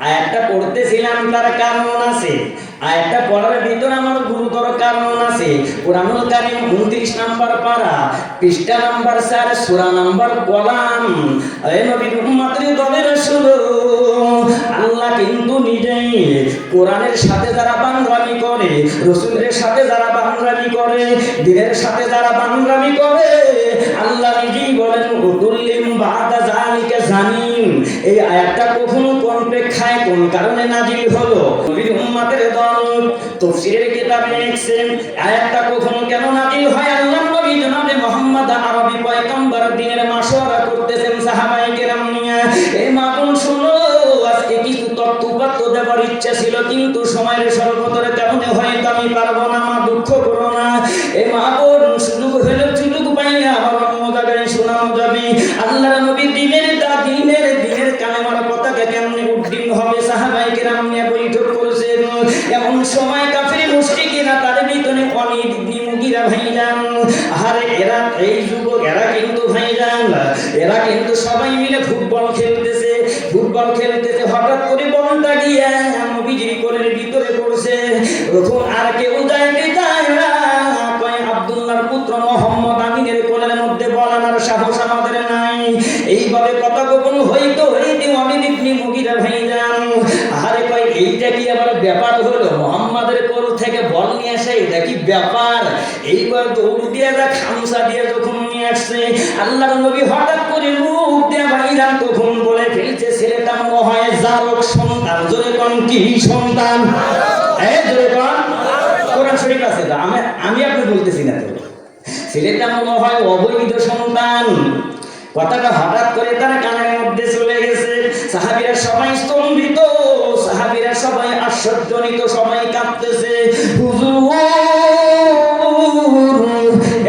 আয়াতটা পড়তেছিলাম, তার কারণ আছে। আয়াতটা পড়ার ভিতরে আমার গুরুতর কারণ আছে। কুরআনুল কারীম 29 নম্বর পারা, পৃষ্ঠা নাম্বার 4, সূরা নাম্বার কলাম। এ নবীর উম্মতের দলের শুনো, আল্লাহ কিন্তু নিজেই কোরআনের সাথে যারা বান্দরামি করে, রাসূলের সাথে যারা বান্দরামি করে, দ্বীনের সাথে যারা বান্দরামি করে, আল্লাহ নিজেই বলেন উতুল্লিম বাদা যালিকা জানিম। এই আয়াতটা কখনো কোন প্রেক্ষায় কোন কারণে নাজিল হলো, নবীর উম্মতের দল তাফসীরের কিতাবে লিখছেন আয়াতটা কখনো কেন নাজিল হয়। আল্লাহর নবী জনাবে মুহাম্মদ আরবী পয়গম্বর দিনের মাশওয়ারা করতেছেন সাহাবায়ে কেরাম নিয়ে। এই মামুন শুনো, আজকে কিছু তথ্য দেওয়ার ইচ্ছা ছিল, কিন্তু সময়ের স্বল্পতার কারণে হয়তো আমি পারবো না। মা দুঃখ করো না। এই মামুন সুযোগ হলো, সুযোগ পাইলে আমার অন্য জায়গায় শোনানো যাবে আল্লাহর নবী দিনের কালেমার পতাকা কেমনে উড্ডীন হবে। সাহাবায়ে কেরাম নিয়ে বৈঠক করেছেন। এমন সময় কাফির মুশরিকিনা তার ভিতরে ওয়ালিদ ইবনে মুগীরা ভাইজান, আরে এরা এই যুবক, এরা কিন্তু ভাইজান, এরা কিন্তু সবাই মিলে ফুটবল খেলতেছে। হঠাৎ করে বলটা গিয়া নবীজির কোলের ভিতরে পড়ছে। তখন আর কেউ যাইতে চায় না, কয় আব্দুল্লাহর পুত্র মুহাম্মদ আমিনের কোলের মধ্যে বল আনার সাহস আমাদের নাই। এইভাবে কথা গোপন হইতে ওয়ালিদ ইবনে মুগীরা ভাইজান, আরে কয় এইটা কি আবার ব্যাপার হলো? মুহাম্মাদের কোল থেকে বল নিয়ে আসে, এটা কি ব্যাপার? এইবার দৌড় দিয়ে খামসা দিয়ে যখন নিয়ে আসছে, আল্লাহর নবী হঠাৎ করে মুখ দিয়ে ভাইজান তখন বলে ফেলছে, ছেলেটা মনে হয় জারক সন্তান। জোরে কোন কি সন্তান? জোরে কোন, কোরআন শরীফ আছে, আমি আপনি বলতেছি না তো। ছেলেটা মনে হয় অবৈধ সন্তান। কথাটা হঠাৎ করে তার কানের মধ্যে চলে গেছে। সাহাবীরা সবাই স্তম্ভিত, সাহাবীরা সবাই আশ্চর্যজনিত, সবাই কাঁপতেছে। হুজুর,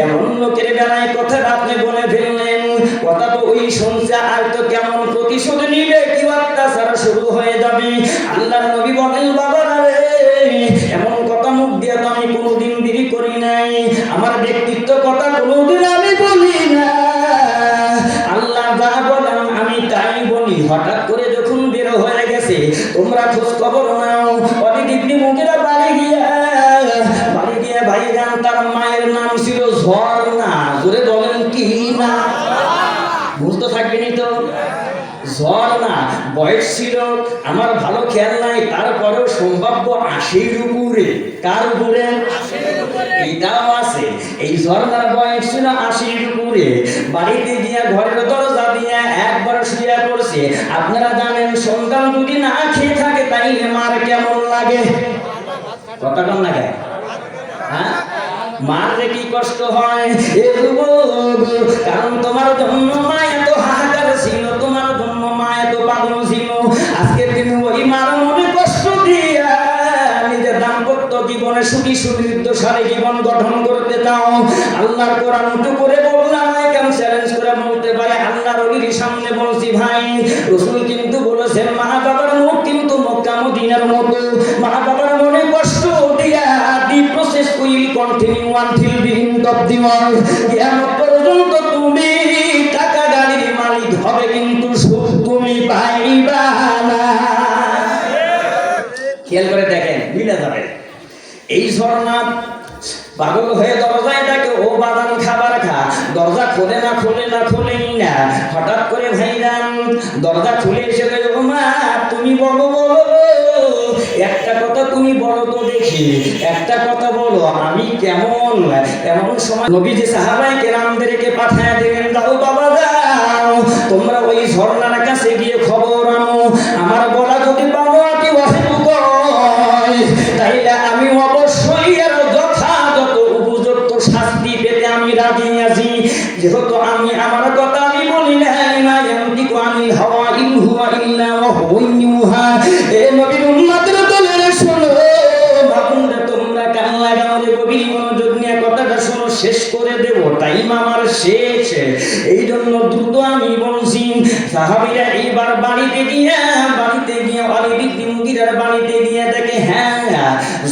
এমন লোকের বেলায় কথাটা আপনি বলে ফেললেন। কথা তো ওই শুনছে, আর তো কেমন প্রতিশোধ নিবে, কি অত্যাচার শুরু হয়ে যাবে। আল্লাহর নবী বলেন, বাবারা রে, এমন কথা মুখ দিয়ে তো আমি কোনোদিন দেরি করি নাই। আমার ব্যক্তিত্ব কথা কোনোদিন আমি বলি না। আল্লাহ যা বলেন আমি তাই বলি। হঠাৎ করে যখন বের হয়ে গেছে, তোমরা খোঁজ খবর নাও। ওয়ালিদ ইবনে মুগীরা বাড়ি গিয়া ভাইজান, তার মায়ের নাম ছিল ঝর্ণা। জোরে বলেন কি না? বুঝতে থাকবেনি তো। ঝর্ণা বয়স ছিল আমার ভালো খেয়াল নাই, তারপরেও সম্ভাব্য 80-র উপরে। কার উপরে? এটাও আছে। এই ঝর্ণার বয়স ছিল 80-র উপরে। বাড়িতে গিয়া ঘরের দরজা দিয়ে একবার শুয়ে পড়ছে। আপনারা জানেন, সন্তান যদি না খেয়ে থাকে তাইলে মার কেমন লাগে? কথা কেমন লাগে? হ্যাঁ, মার কি কষ্ট হয়? কারণ তোমার জন্য মা এত হাহাকার ছিল, তোমার জন্য মা এত পাগল ছিল। আজকে তুমি ওই মার মনে কষ্ট দিয়া নিজের দাম্পত্য জীবনে সুখী সমৃদ্ধ সারি জীবন গঠন করতে চাও। আল্লাহর কোরআন উঁচু করে বললাম, কেমন চ্যালেঞ্জ করে বলতে পারে? আল্লাহর ওলির সামনে বলছি, ভাই রাসূল কিন্তু বলেছেন, মা বাবার মুখ কিন্তু মক্কা মদিনার মতো। মা বাবার মনে কষ্ট দিয়া the process will continue until the end of the world. কিয়ামত পর্যন্ত তুমি টাকা গাড়ির মালিক হবে, কিন্তু সুখ তুমি পাইবা না। খেয়াল করে দেখেন, মিলে যাবে। এই ঝর্ণা পাগল হয়ে দরজায় ডাকে, ও বাদাম খাবার খা। দরজা খোলেই না। হঠাৎ করে ভাইজান দরজা খুলে এসে গেল, ও মা তুমি বলো, একটা কথা তুমি বলো তো দেখি, একটা কথা বলো, আমি কেমন? এমন সময় নবীজি সাহাবায়ে কেরামদেরকে পাঠায় দিলেন, যাও বাবা যাও, তোমরা ওই ঝর্ণার কাছে গিয়ে খবর আনো। আমার বলা যদি পাবো কি তাইলে আমি অবশ্যই এর যথাযথ উপযুক্ত শাস্তি পেতে আমি রাজি আছি। যেহেতু আমি আমার কথা আমি বলি না, ইয়ান্তিকু আনিল হাওয়া ইন হুয়া ইল্লা ওয়াহয়ুন ইউহা। এ নবীর উম্মতের দলের শোনো, তোমরা কান লাগাও রে গভীর মনোযোগ নিয়ে কথাটা শোনো, শেষ করে দেব, টাইম আমার শেষ। এই জন্য দ্রুত আমি বলছি, সাহাবীরা এইবার বাড়িতে গিয়ে ওয়ালিদ ইবনে মুগীরার বাড়িতে গিয়ে দেখে হ্যাঁ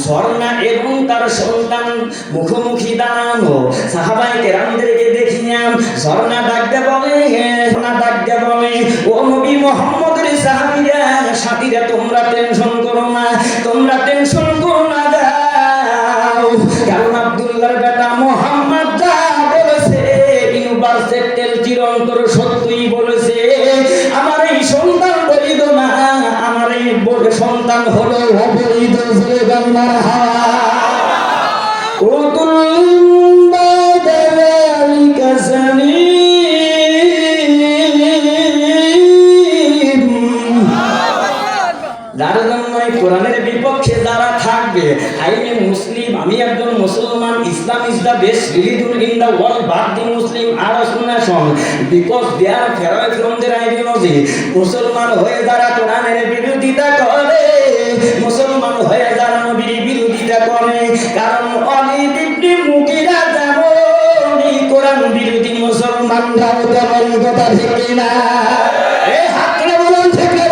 ঝর্ণা এবং তার সন্তান মুখোমুখি দাঁড়ানো। সাহাবায়ে কেরামদেরকে দেখিয়া ঝর্ণা ডাকতে বলে, ও নবী মুহাম্মদের সাহাবীরা, সাথীরা, তোমরা টেনশন করো না, যাও, কারণ আব্দুল্লাহর বেটা মুহাম্মদ যা বলেছে ইউনিভার্সিটির চিরন্তর সত্যই বলেছে। আমার এই সন্তান বলিদ না, আমার এই সন্তান হলো অবৈধ। যার জন্য কোরআনের বিপক্ষে যারা থাকবে, আইনে মুসলিম, আমি একজন মুসলমান, Islam is the best religion in the world, but the Muslim are a nation because they are fairer from there ideology. মুসলমান হয়ে যারা কোরআনের বিরোধিতা করে, মুসলমান হয়ে যারা নবীর বিরোধিতা করে, কারণ ওয়ালিদ ইবনে মুগীরা যেমন কোরআন বিরোধী, মুসলমানরাও তেমন। কথা ঠিক কিনা? এই হাতটা বলুন ঠিক না?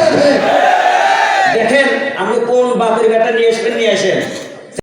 দেখেন আমি কোন বাপের বেটা নিয়ে আসেন